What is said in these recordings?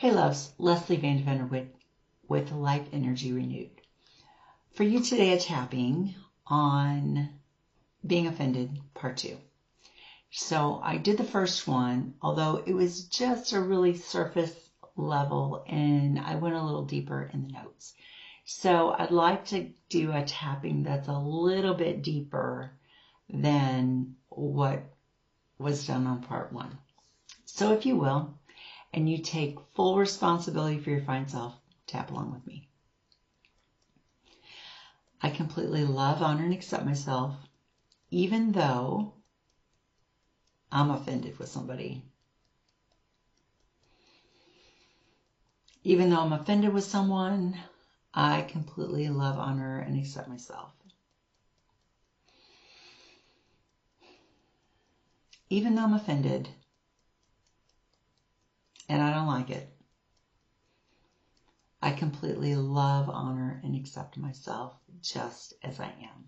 Hey loves, Lesley VanDeventer-Witt with Life Energy Renewed. For you today, a tapping on being offended, part 2. So I did the first one, although it was just a really surface level and I went a little deeper in the notes. So I'd like to do a tapping that's a little bit deeper than what was done on part 1. So if you will, and you take full responsibility for your fine self, tap along with me. I completely love, honor, and accept myself, even though I'm offended with somebody. Even though I'm offended with someone, I completely love, honor, and accept myself. Even though I'm offended, and I don't like it, I completely love, honor, and accept myself just as I am.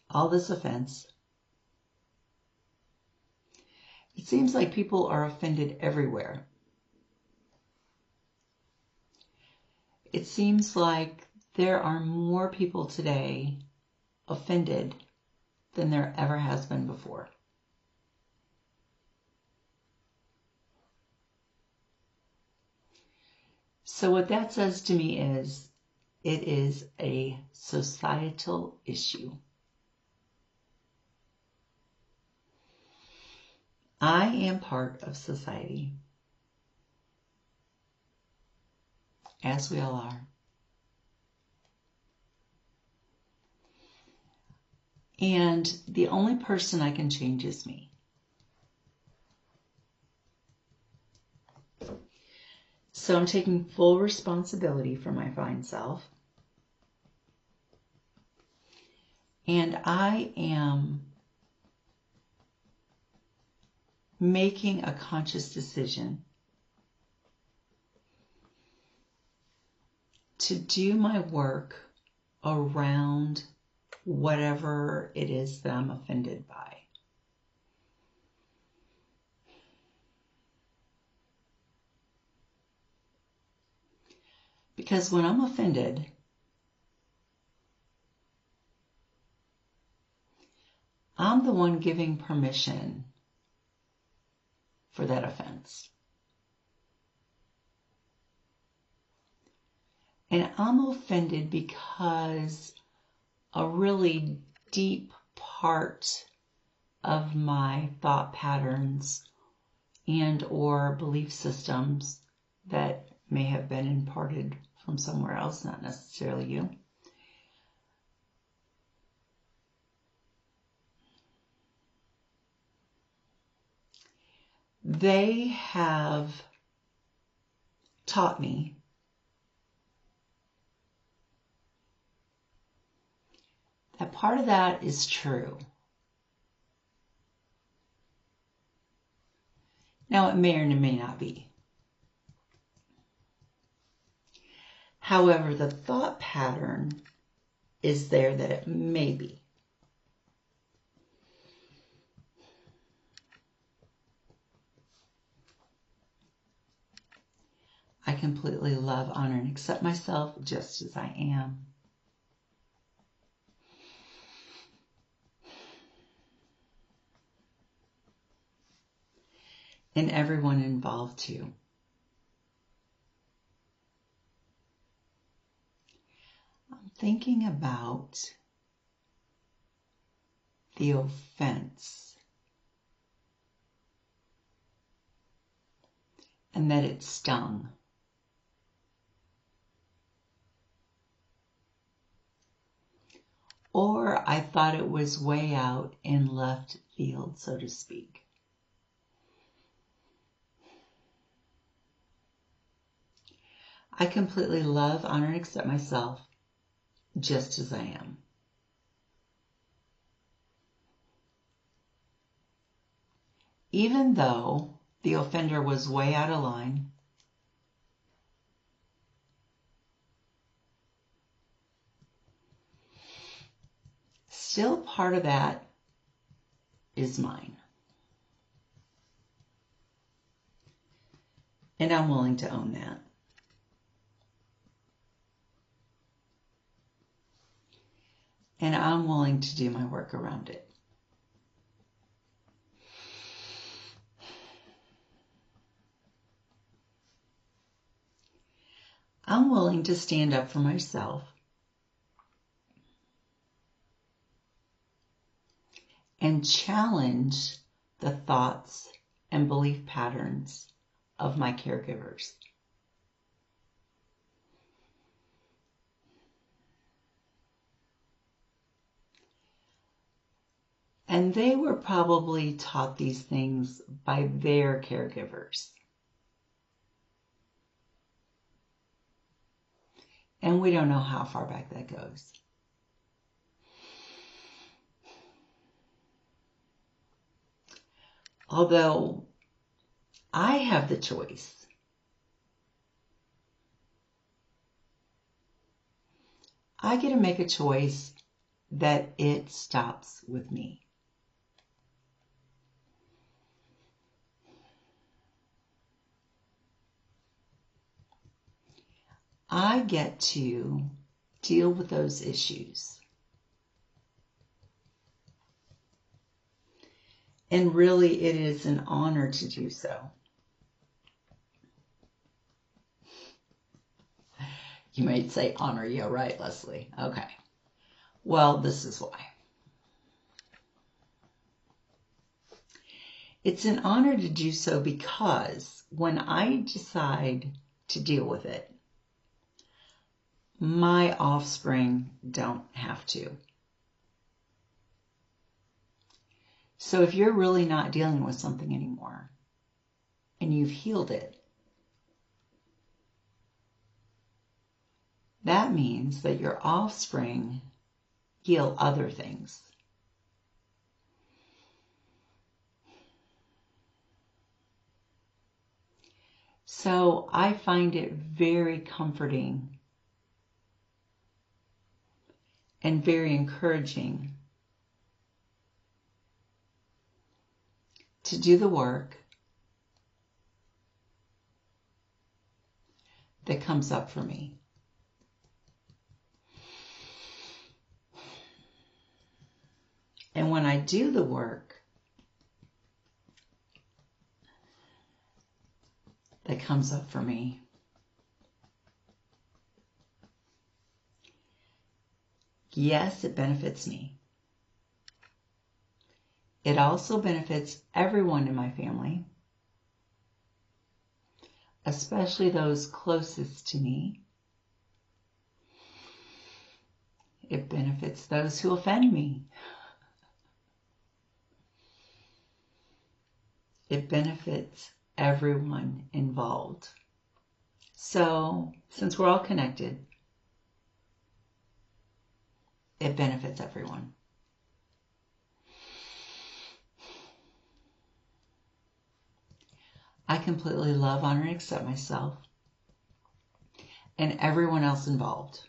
All this offense. It seems like people are offended everywhere. It seems like there are more people today offended than there ever has been before. So what that says to me is, it is a societal issue. I am part of society, as we all are. And the only person I can change is me. So I'm taking full responsibility for my fine self. And I am making a conscious decision to do my work around whatever it is that I'm offended by. Because when I'm offended, I'm the one giving permission for that offense. And I'm offended because a really deep part of my thought patterns and or belief systems that may have been imparted from somewhere else, not necessarily you, they have taught me that part of that is true. Now, it may or may not be. However, the thought pattern is there that it may be. I completely love, honor, and accept myself just as I am. And everyone involved too. I'm thinking about the offense and that it stung. Or I thought it was way out in left field, so to speak. I completely love, honor, and accept myself just as I am. Even though the offender was way out of line, still part of that is mine. And I'm willing to own that. And I'm willing to do my work around it. I'm willing to stand up for myself and challenge the thoughts and belief patterns of my caregivers. And they were probably taught these things by their caregivers. And we don't know how far back that goes. Although I have the choice. I get to make a choice that it stops with me. I get to deal with those issues. And really, it is an honor to do so. You might say honor. Yeah, right, Lesley. Okay. Well, this is why. It's an honor to do so because when I decide to deal with it, my offspring don't have to. So if you're really not dealing with something anymore and you've healed it, that means that your offspring heal other things. So I find it very comforting and very encouraging to do the work that comes up for me. And when I do the work that comes up for me, yes, it benefits me. It also benefits everyone in my family, especially those closest to me. It benefits those who offend me. It benefits everyone involved. So, since we're all connected, it benefits everyone. I completely love, honor, and accept myself and everyone else involved.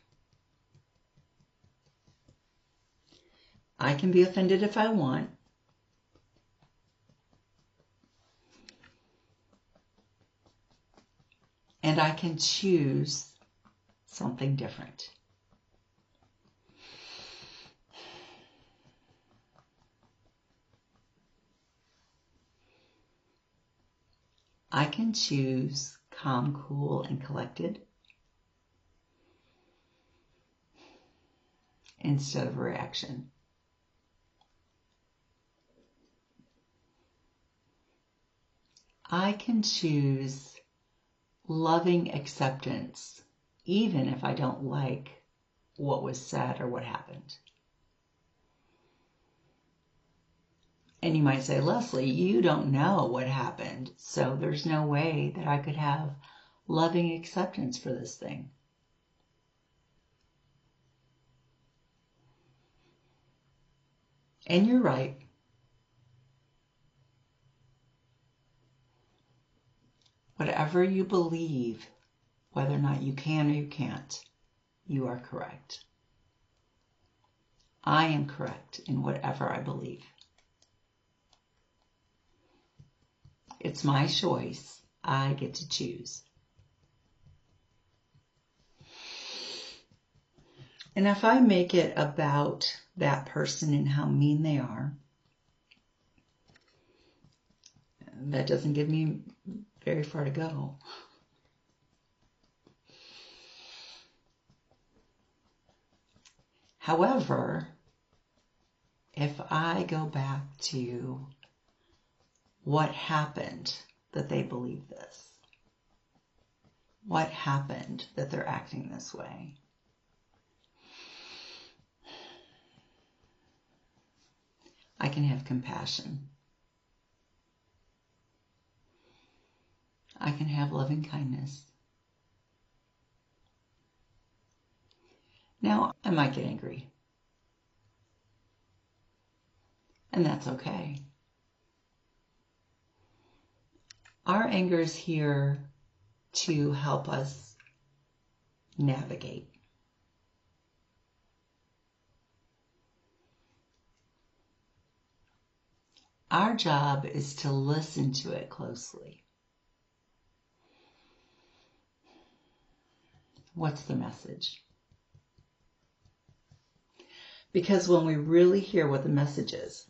I can be offended if I want. And I can choose something different. I can choose calm, cool, and collected instead of reaction. I can choose loving acceptance, even if I don't like what was said or what happened. And you might say, Lesley, you don't know what happened, so there's no way that I could have loving acceptance for this thing. And you're right. Whatever you believe, whether or not you can or you can't, you are correct. I am correct in whatever I believe. It's my choice. I get to choose. And if I make it about that person and how mean they are, that doesn't give me very far to go. However, if I go back to what happened that they believe this, what happened that they're acting this way, I can have compassion. I can have loving kindness. Now, I might get angry. And that's okay. Our anger is here to help us navigate. Our job is to listen to it closely. What's the message? Because when we really hear what the message is,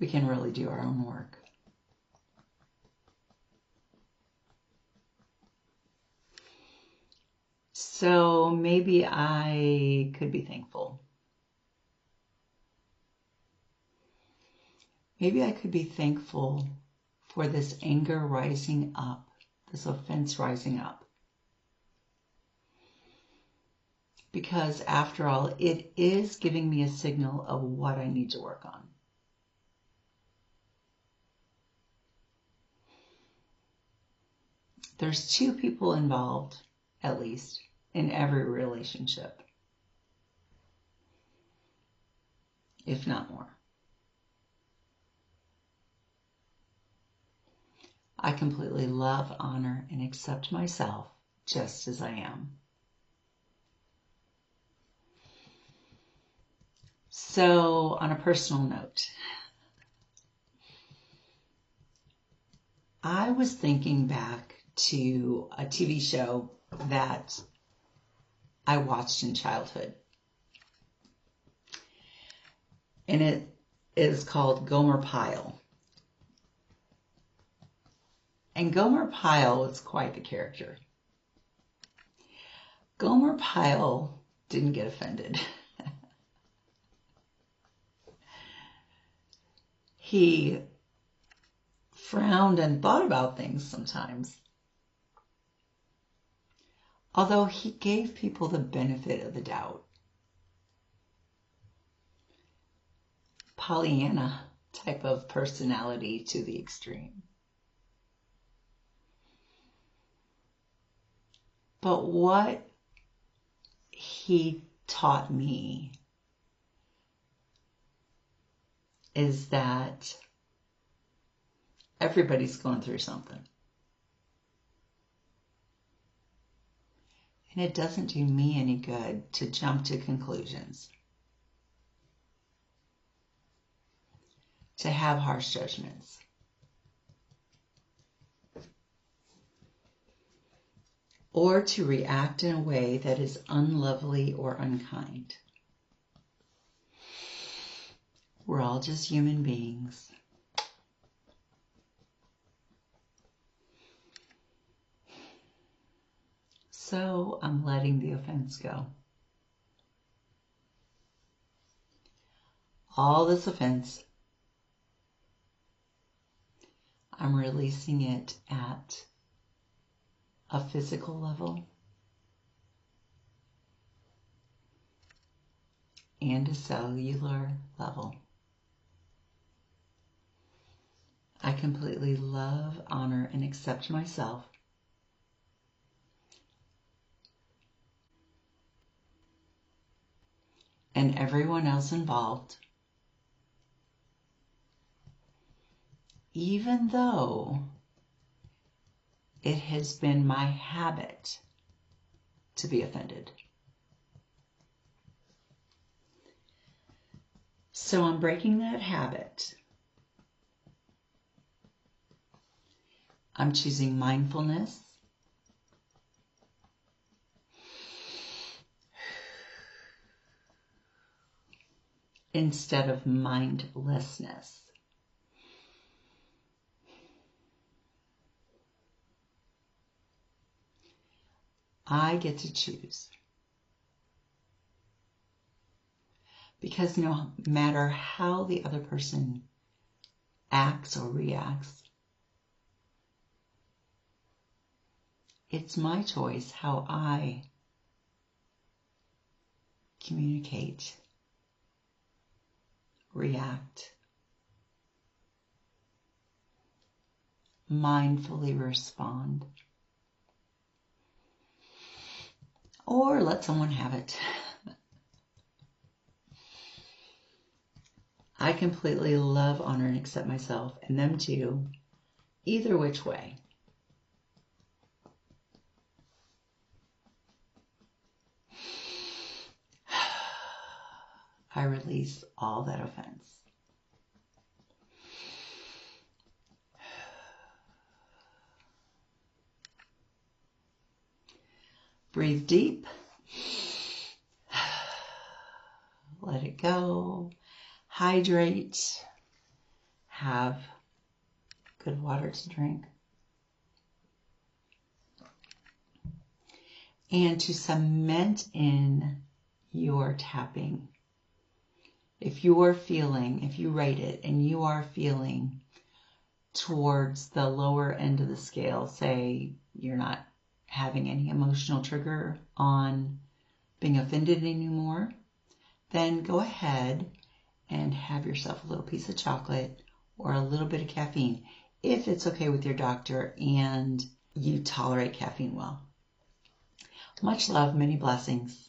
we can really do our own work. So maybe I could be thankful. Maybe I could be thankful for this anger rising up, this offense rising up. Because after all, it is giving me a signal of what I need to work on. There's two people involved, at least, in every relationship, if not more. I completely love, honor, and accept myself just as I am. So, on a personal note, I was thinking back to a TV show that I watched in childhood. And it is called Gomer Pyle. And Gomer Pyle was quite the character. Gomer Pyle didn't get offended. He frowned and thought about things sometimes. Although he gave people the benefit of the doubt. Pollyanna type of personality to the extreme. But what he taught me is that everybody's going through something. And it doesn't do me any good to jump to conclusions, to have harsh judgments. Or to react in a way that is unlovely or unkind. We're all just human beings. So I'm letting the offense go. All this offense, I'm releasing it at a physical level and a cellular level. I completely love, honor, and accept myself. And everyone else involved, even though it has been my habit to be offended. So I'm breaking that habit I'm choosing mindfulness. Instead of mindlessness. I get to choose. Because no matter how the other person acts or reacts, it's my choice how I communicate, react, mindfully respond, or let someone have it. I completely love, honor, and accept myself and them too, either which way. I release all that offense. Breathe deep. Let it go. Hydrate. Have good water to drink. And to cement in your tapping. If you rate it and you are feeling towards the lower end of the scale, say you're not having any emotional trigger on being offended anymore, then go ahead and have yourself a little piece of chocolate or a little bit of caffeine, if it's okay with your doctor and you tolerate caffeine well. Much love, many blessings.